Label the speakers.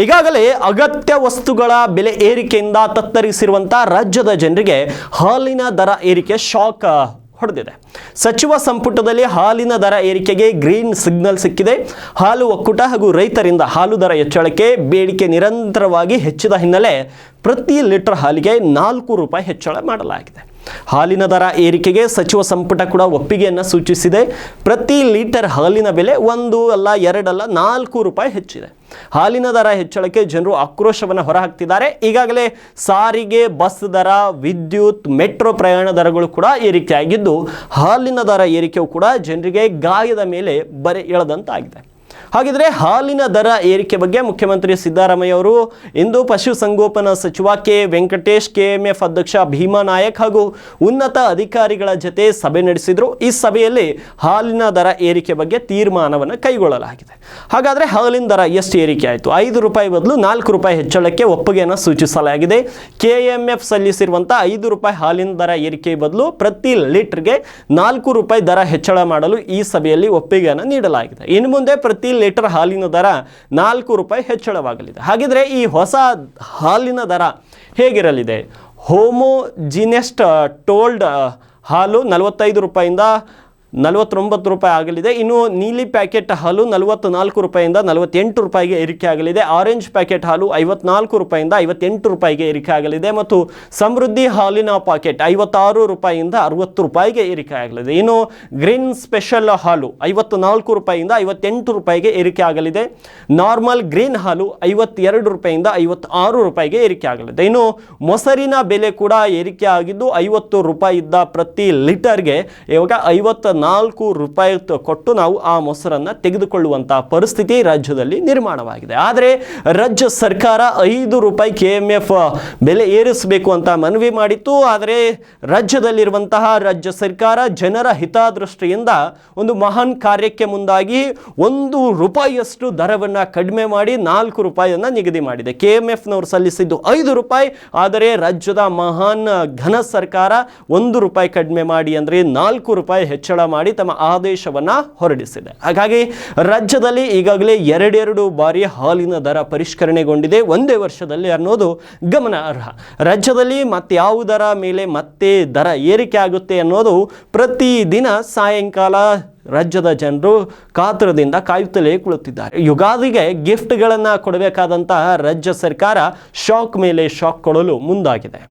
Speaker 1: ಈಗಾಗಲೇ ಅಗತ್ಯ ವಸ್ತುಗಳ ಬೆಲೆ ಏರಿಕೆಯಿಂದ ತತ್ತರಿಸಿರುವಂತಹ ರಾಜ್ಯದ ಜನರಿಗೆ ಹಾಲಿನ ದರ ಏರಿಕೆ ಶಾಕ್ ಹೊಡೆದಿದೆ. ಸಚಿವ ಸಂಪುಟದಲ್ಲಿ ಹಾಲಿನ ದರ ಏರಿಕೆಗೆ ಗ್ರೀನ್ ಸಿಗ್ನಲ್ ಸಿಕ್ಕಿದೆ. ಹಾಲು ಒಕ್ಕೂಟ ಹಾಗೂ ರೈತರಿಂದ ಹಾಲು ದರ ಹೆಚ್ಚಳಕ್ಕೆ ಬೇಡಿಕೆ ನಿರಂತರವಾಗಿ ಹೆಚ್ಚಿದ ಹಿನ್ನೆಲೆ ಪ್ರತಿ ಲೀಟರ್ ಹಾಲಿಗೆ 4 ರೂಪಾಯಿ ಹೆಚ್ಚಳ ಮಾಡಲಾಗಿದೆ. ಹಾಲಿನ ದರ ಏರಿಕೆಗೆ ಸಚಿವ ಸಂಪುಟ ಕೂಡ ಒಪ್ಪಿಗೆಯನ್ನು ಸೂಚಿಸಿದೆ. ಪ್ರತಿ ಲೀಟರ್ ಹಾಲಿನ ಬೆಲೆ 1 ಅಲ್ಲ 2 ಅಲ್ಲ 4 ರೂಪಾಯಿ ಹೆಚ್ಚಿದೆ. ಹಾಲಿನ ದರ ಹೆಚ್ಚಳಕ್ಕೆ ಜನರು ಆಕ್ರೋಶವನ್ನು ಹೊರಹಾಕ್ತಿದ್ದಾರೆ. ಈಗಾಗಲೇ ಸಾರಿಗೆ, ಬಸ್ ದರ, ವಿದ್ಯುತ್, ಮೆಟ್ರೋ ಪ್ರಯಾಣ ದರಗಳು ಕೂಡ ಏರಿಕೆಯಾಗಿದ್ದು ಹಾಲಿನ ದರ ಏರಿಕೆಯು ಕೂಡ ಜನರಿಗೆ ಗಾಯದ ಮೇಲೆ ಬರೆ ಎಳೆದಂತಾಗಿದೆ. ಹಾಗಿದ್ರೆ ಹಾಲಿನ ದರ ಏರಿಕೆ ಬಗ್ಗೆ ಮುಖ್ಯಮಂತ್ರಿ ಸಿದ್ದರಾಮಯ್ಯ ಅವರು ಇಂದು ಪಶುಸಂಗೋಪನಾ ಸಚಿವ ಕೆ ವೆಂಕಟೇಶ್, ಕೆಎಂಎಫ್ ಅಧ್ಯಕ್ಷ ಭೀಮಾ ನಾಯಕ್ ಹಾಗೂ ಉನ್ನತ ಅಧಿಕಾರಿಗಳ ಜೊತೆ ಸಭೆ ನಡೆಸಿದರು. ಈ ಸಭೆಯಲ್ಲಿ ಹಾಲಿನ ದರ ಏರಿಕೆ ಬಗ್ಗೆ ತೀರ್ಮಾನವನ್ನು ಕೈಗೊಳ್ಳಲಾಗಿದೆ. ಹಾಗಾದರೆ ಹಾಲಿನ ದರ ಎಷ್ಟು ಏರಿಕೆ ಆಯಿತು? 5 ರೂಪಾಯಿ ಬದಲು 4 ರೂಪಾಯಿ ಹೆಚ್ಚಳಕ್ಕೆ ಒಪ್ಪಿಗೆಯನ್ನು ಸೂಚಿಸಲಾಗಿದೆ. ಕೆಎಂಎಫ್ ಸಲ್ಲಿಸಿರುವಂಥ 5 ರೂಪಾಯಿ ಹಾಲಿನ ದರ ಏರಿಕೆ ಬದಲು ಪ್ರತಿ ಲೀಟರ್ಗೆ 4 ರೂಪಾಯಿ ದರ ಹೆಚ್ಚಳ ಮಾಡಲು ಈ ಸಭೆಯಲ್ಲಿ ಒಪ್ಪಿಗೆಯನ್ನು ನೀಡಲಾಗಿದೆ. ಇನ್ನು ಮುಂದೆ ಪ್ರತಿ ಲೀಟರ್ ಹಾಲಿನ ದರ 4 ರೂಪಾಯಿ ಹೆಚ್ಚಳವಾಗಲಿದೆ. ಹಾಗಿದ್ರೆ ಈ ಹೊಸ ಹಾಲಿನ ದರ ಹೇಗಿರಲಿದೆ? ಹೋಮೋಜಿನೆಸ್ ಟೋಲ್ಡ್ ಹಾಲು 45 ರೂಪಾಯಿಂದ 49 ರೂಪಾಯಿ ಆಗಲಿದೆ. ಇನ್ನು ನೀಲಿ ಪ್ಯಾಕೆಟ್ ಹಾಲು 44 ರೂಪಾಯಿಂದ 48 ರೂಪಾಯಿಗೆ ಏರಿಕೆ ಆಗಲಿದೆ. ಆರೆಂಜ್ ಪ್ಯಾಕೆಟ್ ಹಾಲು 54 ರೂಪಾಯಿಂದ 58 ರೂಪಾಯಿಗೆ ಏರಿಕೆ ಆಗಲಿದೆ ಮತ್ತು ಸಮೃದ್ಧಿ ಹಾಲಿನ ಪಾಕೆಟ್ 56 ರೂಪಾಯಿಯಿಂದ 60 ರೂಪಾಯಿಗೆ ಏರಿಕೆ ಆಗಲಿದೆ. ಇನ್ನು ಗ್ರೀನ್ ಸ್ಪೆಷಲ್ ಹಾಲು 54 ರೂಪಾಯಿಯಿಂದ 58 ರೂಪಾಯಿಗೆ ಏರಿಕೆ ಆಗಲಿದೆ. ನಾರ್ಮಲ್ ಗ್ರೀನ್ ಹಾಲು 52 ರೂಪಾಯಿಯಿಂದ 56 ರೂಪಾಯಿಗೆ ಏರಿಕೆ ಆಗಲಿದೆ. ಇನ್ನು ಮೊಸರಿನ ಬೆಲೆ ಕೂಡ ಏರಿಕೆ ಆಗಿದ್ದು 50 ರೂಪಾಯಿ ಇದ್ದ ಪ್ರತಿ ಲೀಟರ್ಗೆ ಇವಾಗ 54 ರೂಪಾಯಿ ಕೊಟ್ಟು ನಾವು ಆ ಮೊಸರನ್ನು ತೆಗೆದುಕೊಳ್ಳುವಂತಹ ಪರಿಸ್ಥಿತಿ ರಾಜ್ಯದಲ್ಲಿ ನಿರ್ಮಾಣವಾಗಿದೆ. ಆದರೆ ರಾಜ್ಯ ಸರ್ಕಾರ 5 ರೂಪಾಯಿ ಕೆಎಂಎಫ್ ಬೆಲೆ ಏರಿಸಬೇಕು ಅಂತ ಮನವಿ ಮಾಡಿತ್ತು. ಆದರೆ ರಾಜ್ಯದಲ್ಲಿರುವಂತಹ ರಾಜ್ಯ ಸರ್ಕಾರ ಜನರ ಹಿತದೃಷ್ಟಿಯಿಂದ ಒಂದು ಮಹಾನ್ ಕಾರ್ಯಕ್ಕೆ ಮುಂದಾಗಿ 1 ರೂಪಾಯಿಯಷ್ಟು ದರವನ್ನು ಕಡಿಮೆ ಮಾಡಿ 4 ರೂಪಾಯಿಯನ್ನು ನಿಗದಿ ಮಾಡಿದೆ. ಕೆಎಂಎಫ್ನವರು ಸಲ್ಲಿಸಿದ್ದು 5 ರೂಪಾಯಿ, ಆದರೆ ರಾಜ್ಯದ ಮಹಾನ್ ಘನ ಸರ್ಕಾರ 1 ರೂಪಾಯಿ ಕಡಿಮೆ ಮಾಡಿ ಅಂದರೆ 4 ರೂಪಾಯಿ ಹೆಚ್ಚಳ ಮಾಡಿ ತಮ್ಮ ಆದೇಶವನ್ನು ಹೊರಡಿಸಿದೆ. ಹಾಗಾಗಿ ರಾಜ್ಯದಲ್ಲಿ ಈಗಾಗಲೇ 2 ಬಾರಿ ಹಾಲಿನ ದರ ಪರಿಷ್ಕರಣೆಗೊಂಡಿದೆ ಒಂದೇ ವರ್ಷದಲ್ಲಿ ಅನ್ನೋದು ಗಮನಾರ್ಹ. ರಾಜ್ಯದಲ್ಲಿ ಮತ್ತೆ ಯಾವುದರ ಮೇಲೆ ಮತ್ತೆ ದರ ಏರಿಕೆ ಆಗುತ್ತೆ ಅನ್ನೋದು ಪ್ರತಿದಿನ ಸಾಯಂಕಾಲ ರಾಜ್ಯದ ಜನರು ಕಾತರದಿಂದ ಕಾಯುತ್ತಲೇ ಕುಳಿತಿದ್ದಾರೆ. ಯುಗಾದಿಗೆ ಗಿಫ್ಟ್ಗಳನ್ನು ಕೊಡಬೇಕಾದಂತಹ ರಾಜ್ಯ ಸರ್ಕಾರ ಶಾಕ್ ಮೇಲೆ ಶಾಕ್ ಕೊಡಲು ಮುಂದಾಗಿದೆ.